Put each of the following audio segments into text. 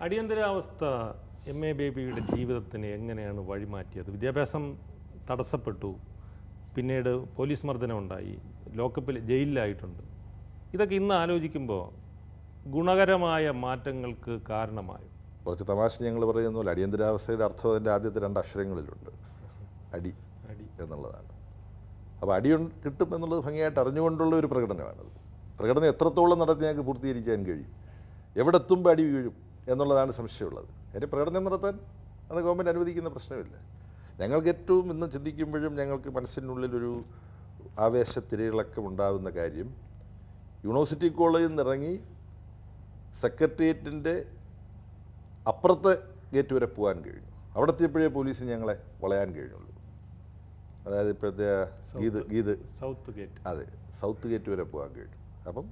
അടിയന്തരാവസ്ഥ എം.എ. ബേബിയുടെ ജീവിതത്തിന് എങ്ങനെയാണ് വഴിമാറ്റിയത്? വിദ്യാഭ്യാസം തടസ്സപ്പെട്ടു, പിന്നീട് പോലീസ് മർദ്ദനമുണ്ടായി, ലോക്കപ്പിൽ ജയിലിലായിട്ടുണ്ട്. ഇതൊക്കെ ഇന്ന് ആലോചിക്കുമ്പോൾ ഗുണകരമായ മാറ്റങ്ങൾക്ക് കാരണമായോ? കുറച്ച് തമാശ ഞങ്ങൾ പറയുന്ന പോലെ അടിയന്തരാവസ്ഥയുടെ അർത്ഥം അതിൻ്റെ ആദ്യത്തെ 2 അക്ഷരങ്ങളിലുണ്ട്, അടി എന്നുള്ളതാണ്. അപ്പോൾ അടി കിട്ടും എന്നുള്ളത് ഭംഗിയായിട്ട് അറിഞ്ഞുകൊണ്ടുള്ള ഒരു പ്രകടനമാണത്. പ്രകടനം എത്രത്തോളം നടത്തി ഞങ്ങൾക്ക് പൂർത്തീകരിക്കാൻ കഴിയും, എവിടെ എത്തുമ്പോൾ അടി വീഴും എന്നുള്ളതാണ് സംശയമുള്ളത്. അതിൻ്റെ പ്രകടനം നടത്താൻ അത് ഗവൺമെൻറ് അനുവദിക്കുന്ന പ്രശ്നമില്ല. ഞങ്ങൾക്ക് ഏറ്റവും ഇന്ന് ചിന്തിക്കുമ്പോഴും ഞങ്ങൾക്ക് മനസ്സിനുള്ളിലൊരു ആവേശത്തിരയിളക്കം ഉണ്ടാകുന്ന കാര്യം, യൂണിവേഴ്സിറ്റി കോളേജിൽ നിന്നിറങ്ങി സെക്രട്ടേറിയറ്റിൻ്റെ അപ്പുറത്തെ ഗേറ്റ് വരെ പോകാൻ കഴിഞ്ഞു. അവിടെ എത്തിയപ്പോഴേ പോലീസ് ഞങ്ങളെ വളയാൻ കഴിഞ്ഞുള്ളൂ. അതായത് ഇപ്പോഴത്തെ ഗീത് സൗത്ത് ഗേറ്റ്, അതെ, സൗത്ത് ഗേറ്റ് വരെ പോകാൻ കഴിഞ്ഞു. അപ്പം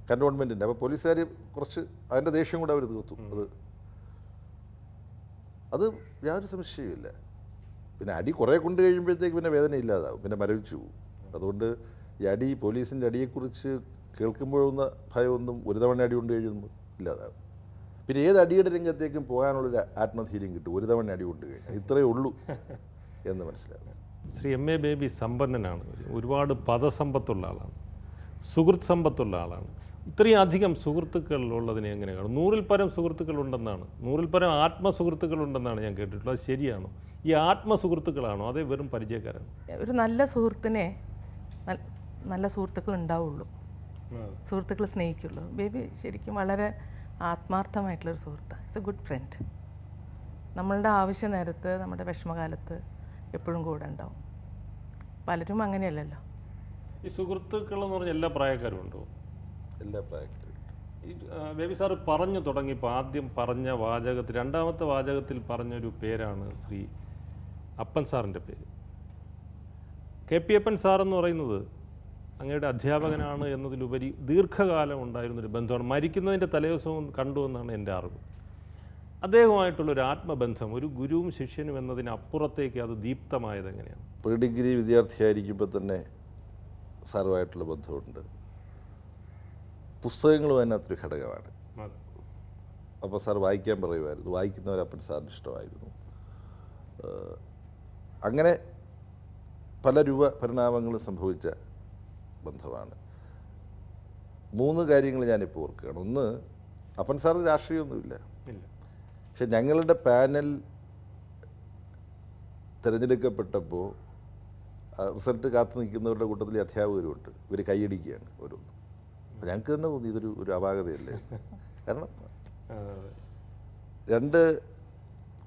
കൻ്റോൺമെൻറ്റിൻ്റെ അപ്പോൾ പോലീസുകാർ കുറച്ച് അതിൻ്റെ ദേഷ്യം കൂടെ അവർ തീർത്തു. അത് യാതൊരു സംശയമില്ല. പിന്നെ അടി കുറേ കൊണ്ട് കഴിയുമ്പോഴത്തേക്ക് പിന്നെ വേദന ഇല്ലാതാവും, പിന്നെ മരവിച്ചു പോകും. അതുകൊണ്ട് ഈ അടി, പോലീസിൻ്റെ അടിയെക്കുറിച്ച് കേൾക്കുമ്പോഴൊന്ന ഭയമൊന്നും ഒരു തവണ അടി കൊണ്ട് കഴിയുമ്പോൾ ഇല്ലാതാവും. പിന്നെ ഏത് അടിയുടെ രംഗത്തേക്കും പോകാനുള്ളൊരു ആത്മധൈര്യം കിട്ടും ഒരു തവണ അടി കൊണ്ട് കഴിഞ്ഞാൽ. ഇത്രയേ ഉള്ളൂ എന്ന് മനസ്സിലാവും. ശ്രീ എം.എ. ബേബി സമ്പന്നനാണ്, ഒരുപാട് പദസമ്പത്തുള്ള ആളാണ്, സുഹൃത്ത് സമ്പത്തുള്ള ആളാണ്. ഇത്രയും അധികം സുഹൃത്തുക്കൾ ഉള്ളതിനെ എങ്ങനെയാണ്? 100-ൽ പരം സുഹൃത്തുക്കളുണ്ടെന്നാണ്, 100-ൽ പരം ആത്മസുഹൃത്തുക്കളുണ്ടെന്നാണ് ഞാൻ കേട്ടിട്ടുള്ളത്. അത് ശരിയാണോ? ഈ ആത്മസുഹൃത്തുക്കളാണോ അതേ വെറും പരിചയക്കാരാണ്? ഒരു നല്ല സുഹൃത്തിനെ നല്ല സുഹൃത്തുക്കൾ ഉണ്ടാവുള്ളൂ, സുഹൃത്തുക്കൾ സ്നേഹിക്കുള്ളൂ. ബേബി ശരിക്കും വളരെ ആത്മാർത്ഥമായിട്ടുള്ളൊരു സുഹൃത്താണ്. It's A good friend. നമ്മളുടെ ആവശ്യ നേരത്ത്, നമ്മുടെ വിഷമകാലത്ത് എപ്പോഴും കൂടെ ഉണ്ടാവും. പലരും അങ്ങനെയല്ലല്ലോ. ഈ സുഹൃത്തുക്കൾ എന്ന് പറഞ്ഞാൽ എല്ലാ പ്രായക്കാരും ഉണ്ടോ? എല്ലാ പ്രായക്കാരും. ഈ ബേബി സാറ് പറഞ്ഞു തുടങ്ങിയപ്പോൾ ആദ്യം പറഞ്ഞ വാചകത്തിൽ, രണ്ടാമത്തെ വാചകത്തിൽ പറഞ്ഞൊരു പേരാണ് ശ്രീ അപ്പൻ സാറിൻ്റെ പേര്. കെ.പി. അപ്പൻ സാർ എന്ന് പറയുന്നത് അങ്ങയുടെ അധ്യാപകനാണ് എന്നതിലുപരി ദീർഘകാലം ഉണ്ടായിരുന്നൊരു ബന്ധമാണ്. മരിക്കുന്നതിൻ്റെ തലേദിവസവും കണ്ടു എന്നാണ് എൻ്റെ അറിവ്. അദ്ദേഹവുമായിട്ടുള്ളൊരു ആത്മബന്ധം, ഒരു ഗുരുവും ശിഷ്യനും എന്നതിനപ്പുറത്തേക്ക് അത് ദീപ്തമായത് എങ്ങനെയാണ്? പ്രീ ഡിഗ്രി വിദ്യാർത്ഥിയായിരിക്കുമ്പോൾ തന്നെ സാറുമായിട്ടുള്ള ബന്ധമുണ്ട്. പുസ്തകങ്ങളും അതിനകത്തൊരു ഘടകമാണ്. അപ്പോൾ സാർ വായിക്കാൻ പറയുമായിരുന്നു, വായിക്കുന്നവരപ്പൻ സാറിന് ഇഷ്ടമായിരുന്നു. അങ്ങനെ പല പരിണാമങ്ങളും സംഭവിച്ച ബന്ധമാണ്. 3 കാര്യങ്ങൾ ഞാനിപ്പോൾ ഓർക്കുകയാണ്. ഒന്ന്, അപ്പൻ സാറിന് രാഷ്ട്രീയമൊന്നുമില്ല, പക്ഷെ ഞങ്ങളുടെ പാനൽ തിരഞ്ഞെടുക്കപ്പെട്ടപ്പോൾ റിസൾട്ട് കാത്തു നിൽക്കുന്നവരുടെ കൂട്ടത്തിൽ അധ്യാപകരുമുണ്ട്. ഇവർ കൈയടിക്കുകയാണ് ഓരോന്നും. അപ്പോൾ ഞങ്ങൾക്ക് തന്നെ തോന്നി ഇതൊരു അപാകതയല്ലേ. കാരണം 2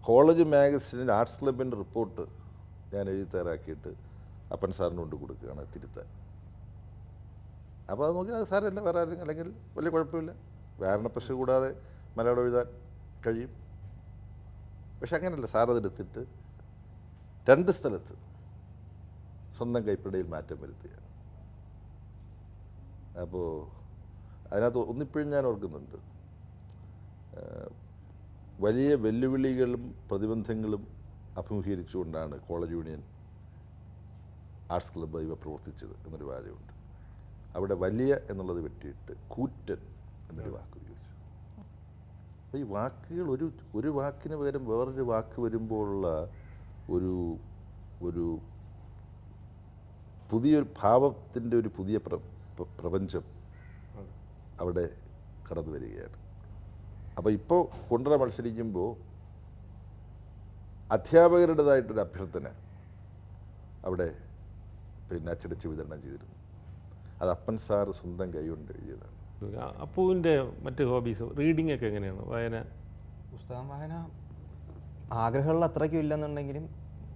കോളേജ് മാഗസിനിൽ ആർട്സ് ക്ലബിൻ്റെ റിപ്പോർട്ട് ഞാൻ എഴുതി തയ്യാറാക്കിയിട്ട് അപ്പൻ സാറിന് കൊണ്ട് കൊടുക്കുകയാണ് തിരുത്താൻ. അപ്പോൾ അത് നോക്കി, അത് സാരമല്ല, വേറെ ആരെങ്കിലും അല്ലെങ്കിൽ വലിയ കുഴപ്പമില്ല, വ്യാകരണപ്രശ്നം കൂടാതെ മലയാളം എഴുതാൻ കഴിയും. പക്ഷെ അങ്ങനെയല്ല, സാറതെടുത്തിട്ട് 2 സ്ഥലത്ത് സ്വന്തം കൈപ്പിടയിൽ മാറ്റം വരുത്തുകയാണ്. അപ്പോൾ അതിനകത്ത് ഒന്നിപ്പോഴും ഞാൻ ഓർക്കുന്നുണ്ട്, വലിയ വെല്ലുവിളികളും പ്രതിബന്ധങ്ങളും അഭിമുഖീകരിച്ചുകൊണ്ടാണ് കോളേജ് യൂണിയൻ ആർട്സ് ക്ലബ്ബ് ഇവ പ്രവർത്തിച്ചത് എന്നൊരു വാചകമുണ്ട്. അവിടെ വലിയ എന്നുള്ളത് വെട്ടിയിട്ട് കൂറ്റൻ എന്നൊരു വാക്ക് ഉപയോഗിച്ചു. അപ്പോൾ ഈ വാക്കുകൾ ഒരു വാക്കിന് പകരം വേറൊരു വാക്ക് വരുമ്പോഴുള്ള ഒരു പുതിയൊരു ഭാവത്തിൻ്റെ ഒരു പുതിയ പ്രപഞ്ചം അവിടെ കടന്നു വരികയാണ്. അപ്പോൾ ഇപ്പോൾ കൊണ്ടുവരാൻ മത്സരിക്കുമ്പോൾ അധ്യാപകരുടേതായിട്ടൊരു അഭ്യർത്ഥന അവിടെ പിന്നെ അച്ചടിച്ച് വിതരണം ചെയ്തിരുന്നു. അത് അപ്പൻ സാറ് സ്വന്തം കൈകൊണ്ട് എഴുതിയതാണ്. അപ്പുവിൻ്റെ മറ്റ് ഹോബീസ്, റീഡിംഗ് ഒക്കെ എങ്ങനെയാണ്? പുസ്തകം വായന ആഗ്രഹമുള്ള അത്രയ്ക്കും ഇല്ലെന്നുണ്ടെങ്കിലും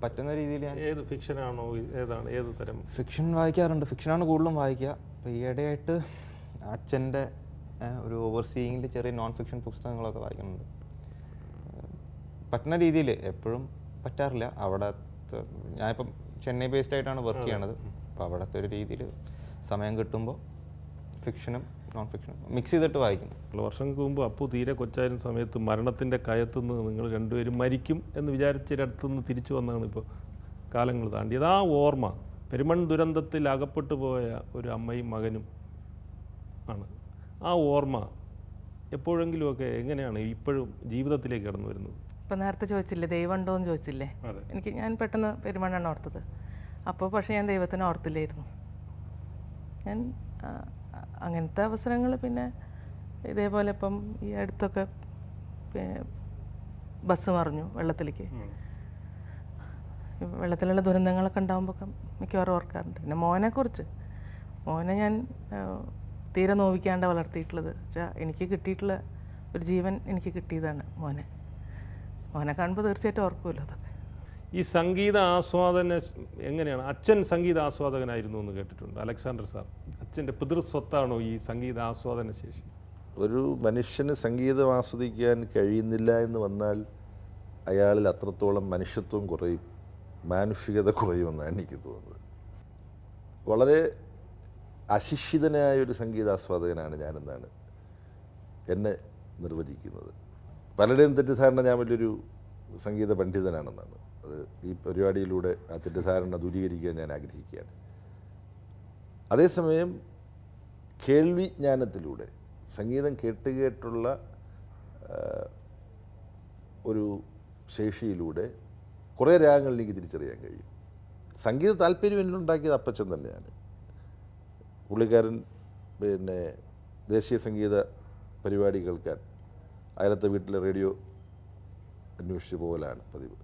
പറ്റുന്ന രീതിയിൽ ഞാൻ ഏത് ഫിക്ഷനാണോ, ഏത് തരം ഫിക്ഷൻ വായിക്കാറുണ്ട്. ഫിക്ഷനാണ് കൂടുതലും വായിക്കുക. അപ്പോൾ ഈയിടെയായിട്ട് അച്ഛൻ്റെ ഒരു ഓവർസീയിങ്ങിൽ ചെറിയ നോൺ ഫിക്ഷൻ പുസ്തകങ്ങളൊക്കെ വായിക്കുന്നുണ്ട്. പറ്റുന്ന രീതിയിൽ, എപ്പോഴും പറ്റാറില്ല. അവിടുത്തെ ഞാനിപ്പം ചെന്നൈ ബേസ്ഡ് ആയിട്ടാണ് വർക്ക് ചെയ്യണത്. അപ്പോൾ അവിടുത്തെ ഒരു രീതിയിൽ സമയം കിട്ടുമ്പോൾ ഫിക്ഷനും നോൺ ഫിക്ഷനും മിക്സ് ചെയ്തിട്ട് വായിക്കും. വർഷങ്ങൾക്ക് മുമ്പ് അപ്പു തീരെ കൊച്ചായിരുന്ന സമയത്ത് മരണത്തിൻ്റെ കയത്തുനിന്ന് നിങ്ങൾ രണ്ടുപേരും മരിക്കും എന്ന് വിചാരിച്ചൊരിടത്തുനിന്ന് തിരിച്ചു വന്നതാണ് ഇപ്പോൾ കാലങ്ങൾ താണ്ടിയത്. ആ ഓർമ്മ, പെരുമൺ ദുരന്തത്തിൽ അകപ്പെട്ടു പോയ ഒരു അമ്മയും മകനും ആണ്. ആ ഓർമ്മ എപ്പോഴെങ്കിലുമൊക്കെ എങ്ങനെയാണ് ഇപ്പോഴും ജീവിതത്തിലേക്ക് കടന്നു വരുന്നത്? ഇപ്പം നേരത്തെ ചോദിച്ചില്ലേ ദൈവം ഉണ്ടോ എന്ന് ചോദിച്ചില്ലേ? അതെ. ഞാൻ പെട്ടെന്ന് പെരുമാണാണ് ഓർത്തത്. അപ്പോൾ പക്ഷേ ഞാൻ ദൈവത്തിനെ ഓർത്തില്ലായിരുന്നു. ഞാൻ അങ്ങനത്തെ അവസരങ്ങൾ പിന്നെ ഇതേപോലെ ഇപ്പം ഈ അടുത്തൊക്കെ ബസ് മറിഞ്ഞു വെള്ളത്തിലേക്ക്. വെള്ളത്തിലുള്ള ദുരന്തങ്ങളൊക്കെ ഉണ്ടാകുമ്പോൾ മിക്കവാറും ഓർക്കാറുണ്ട്. പിന്നെ മോനെ ഞാൻ തീരെ നോവിക്കാണ്ട് വളർത്തിയിട്ടുള്ളത് വെച്ചാൽ എനിക്ക് കിട്ടിയിട്ടുള്ള ഒരു ജീവൻ എനിക്ക് കിട്ടിയതാണ് മോനെ കാണുമ്പോൾ തീർച്ചയായിട്ടും ഓർക്കുമല്ലോ അതൊക്കെ. ഈ സംഗീത ആസ്വാദന എങ്ങനെയാണ്? അച്ഛൻ സംഗീത ആസ്വാദകനായിരുന്നു എന്ന് കേട്ടിട്ടുണ്ട്. അലക്സാണ്ടർ സാർ, അച്ഛൻ്റെ പിതൃസ്വത്താണോ ഈ സംഗീത ആസ്വാദന ശേഷി? ഒരു മനുഷ്യന് സംഗീതം ആസ്വദിക്കാൻ കഴിയുന്നില്ല എന്ന് വന്നാൽ അയാളിൽ അത്രത്തോളം മനുഷ്യത്വം കുറയും, മാനുഷികത കുറയുമെന്നാണ് എനിക്ക് തോന്നുന്നത്. വളരെ അശിക്ഷിതനായൊരു സംഗീതാസ്വാദകനാണ് ഞാനെന്നാണ് എന്നെ നിർവചിക്കുന്നത്. പലരുടെയും തെറ്റിദ്ധാരണ ഞാൻ വലിയൊരു സംഗീത പണ്ഡിതനാണെന്നാണ്. അത് ഈ പരിപാടിയിലൂടെ ആ തെറ്റിദ്ധാരണ ദൂരീകരിക്കാൻ ഞാൻ ആഗ്രഹിക്കുകയാണ്. അതേസമയം കേൾവി ജ്ഞാനത്തിലൂടെ സംഗീതം കേട്ടുള്ള ഒരു ശേഷിയിലൂടെ കുറേ രാഗങ്ങൾ എനിക്ക് തിരിച്ചറിയാൻ കഴിയും. സംഗീത താല്പര്യം എന്നിലുണ്ടാക്കിയത് അപ്പച്ചൻ തന്നെയാണ്. പുള്ളിക്കാരൻ പിന്നെ ദേശീയ സംഗീത പരിപാടി കേൾക്കാൻ അയലത്തെ വീട്ടിലെ റേഡിയോ അന്വേഷിച്ച് പോകലാണ് പതിവ്.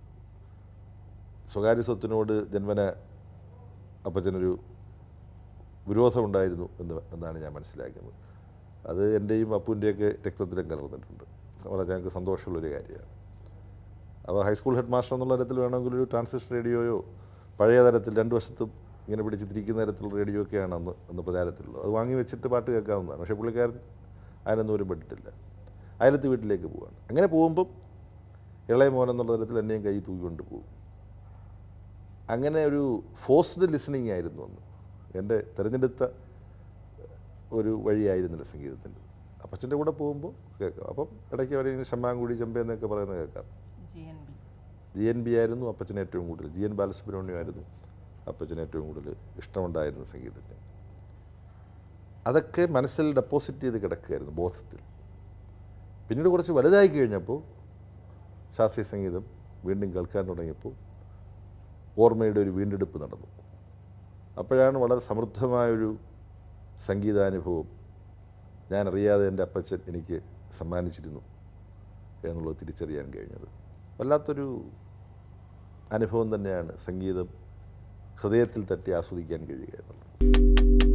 സ്വകാര്യ സ്വത്തിനോട് ജന്മന അപ്പച്ചനൊരു വിരോധമുണ്ടായിരുന്നു എന്നാണ് ഞാൻ മനസ്സിലാക്കുന്നത്. അത് എൻ്റെയും അപ്പൂൻ്റെയൊക്കെ രക്തത്തിലും കലർന്നിട്ടുണ്ട്. വളരെ ഞങ്ങൾക്ക് സന്തോഷമുള്ളൊരു കാര്യമാണ്. അപ്പോൾ ഹൈസ്കൂൾ ഹെഡ് മാസ്റ്റർ എന്നുള്ള തരത്തിൽ വേണമെങ്കിൽ ഒരു ട്രാൻസിസ്റ്റർ റേഡിയോയോ പഴയ തരത്തിൽ രണ്ട് വശത്തും ഇങ്ങനെ പിടിച്ച് തിരിക്കുന്ന തരത്തിലുള്ള റേഡിയോ ഒക്കെയാണ് അന്ന് പ്രചാരത്തിലുള്ളത്. അത് വാങ്ങി വെച്ചിട്ട് പാട്ട് കേൾക്കാവുന്നതാണ്. പക്ഷേ പുള്ളിക്കാരൻ അതിനൊന്നും ഒരു പെട്ടിട്ടില്ല. അയലത്ത് വീട്ടിലേക്ക് പോവാണ്. അങ്ങനെ പോകുമ്പം ഇളയ മോൻ എന്നുള്ള തരത്തിൽ എന്നെയും കൈ തൂക്കിക്കൊണ്ട് പോകും. അങ്ങനെ ഒരു ഫോഴ്സ്ഡ് ലിസണിങ് ആയിരുന്നു അന്ന്. എൻ്റെ തിരഞ്ഞെടുത്ത ഒരു വഴിയായിരുന്നില്ല സംഗീതത്തിൻ്റെ. അപ്പച്ചൻ്റെ കൂടെ പോകുമ്പോൾ കേൾക്കാം. അപ്പം ഇടയ്ക്ക് അവരെ ശമ്മാങ്കുടി ചെമ്പ എന്നൊക്കെ പറയുന്നത് കേൾക്കാം. GNB ആയിരുന്നു അപ്പച്ചന് ഏറ്റവും കൂടുതൽ. GN ബാലസുബ്രഹ്മണ്യം ആയിരുന്നു അപ്പച്ചന് ഏറ്റവും കൂടുതൽ ഇഷ്ടമുണ്ടായിരുന്ന സംഗീതത്തിന്. അതൊക്കെ മനസ്സിൽ ഡെപ്പോസിറ്റ് ചെയ്ത് കിടക്കുകയായിരുന്നു ബോധത്തിൽ. പിന്നീട് കുറച്ച് വലുതായി കഴിഞ്ഞപ്പോൾ ശാസ്ത്രീയ സംഗീതം വീണ്ടും കേൾക്കാൻ തുടങ്ങിയപ്പോൾ ഓർമ്മയുടെ ഒരു വീണ്ടെടുപ്പ് നടന്നു. അപ്പോഴാണ് വളരെ സമൃദ്ധമായൊരു സംഗീതാനുഭവം ഞാൻ അറിയാതെ എൻ്റെ അപ്പച്ചൻ എനിക്ക് സമ്മാനിച്ചിരുന്നു എന്നുള്ളത് തിരിച്ചറിയാൻ കഴിഞ്ഞത്. വല്ലാത്തൊരു അനുഭവം തന്നെയാണ് സംഗീതം ഹൃദയത്തിൽ തട്ടി ആസ്വദിക്കാൻ കഴിയുക എന്നുള്ളത്.